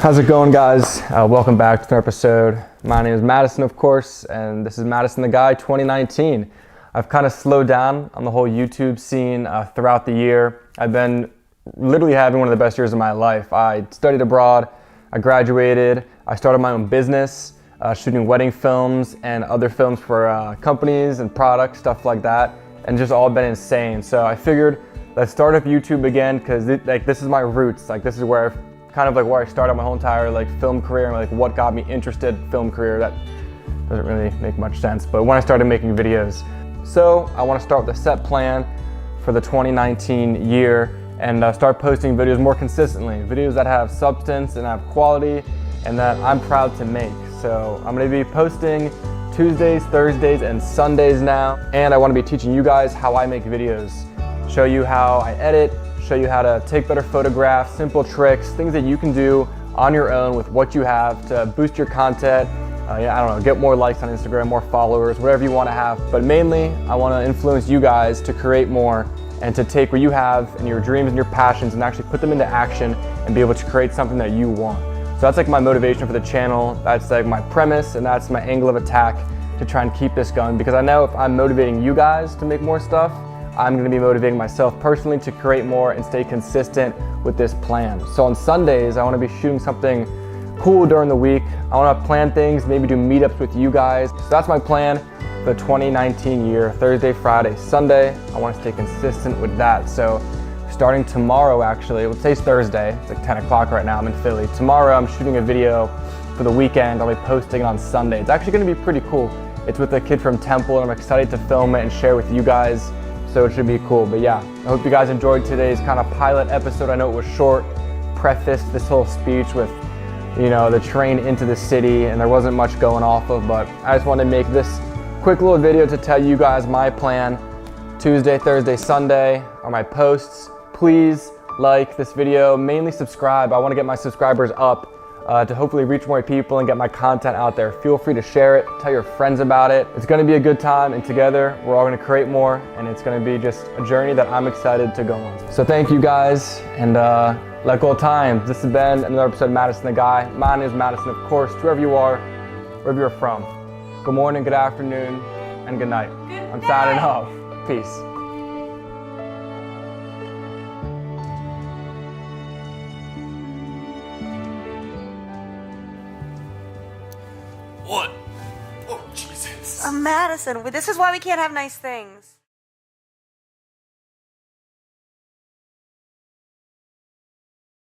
How's it going, guys? Welcome back to another episode. My name is Madison, of course, and this is Madison the Guy 2019. I've kind of slowed down on the whole YouTube scene throughout the year. I've been literally having one of the best years of my life. I studied abroad, I graduated, I started my own business, shooting wedding films and other films for companies and products, stuff like that, and just all been insane. So I figured let's start up YouTube again because this is my roots. This is where where I started my whole entire film career and what got me interested film career. That doesn't really make much sense, but when I started making videos. So I want to start with a set plan for the 2019 year and start posting videos more consistently, videos that have substance and have quality and that I'm proud to make. So I'm going to be posting Tuesdays, Thursdays, and Sundays now, and I want to be teaching you guys how I make videos, show you how I edit, show you how to take better photographs, simple tricks, things that you can do on your own with what you have to boost your content. I don't know, get more likes on Instagram, more followers, whatever you want to have. But mainly, I want to influence you guys to create more and to take what you have and your dreams and your passions and actually put them into action and be able to create something that you want. So that's my motivation for the channel. That's my premise, and that's my angle of attack to try and keep this going, because I know if I'm motivating you guys to make more stuff, I'm going to be motivating myself personally to create more and stay consistent with this plan. So on Sundays, I want to be shooting something cool during the week. I want to plan things, maybe do meetups with you guys. So that's my plan for the 2019 year, Thursday, Friday, Sunday. I want to stay consistent with that. So starting tomorrow, actually, let's say it's Thursday, it's 10 o'clock right now, I'm in Philly. Tomorrow I'm shooting a video for the weekend. I'll be posting it on Sunday. It's actually going to be pretty cool. It's with a kid from Temple, and I'm excited to film it and share with you guys. So it should be cool. But yeah, I hope you guys enjoyed today's kind of pilot episode. I know it was short, prefaced this whole speech with, the train into the city, and there wasn't much going off of, but I just wanted to make this quick little video to tell you guys my plan. Tuesday, Thursday, Sunday are my posts. Please like this video, mainly subscribe. I want to get my subscribers up to hopefully reach more people and get my content out there. Feel free to share it, tell your friends about it. It's going to be a good time, and together we're all going to create more, and it's going to be just a journey that I'm excited to go on. So thank you guys, and let go of time. This has been another episode of Madison the Guy. My name is Madison, of course, whoever you are, wherever you're from. Good morning, good afternoon, and good night. I'm signing off. Peace. What? Oh, Jesus. Madison, this is why we can't have nice things.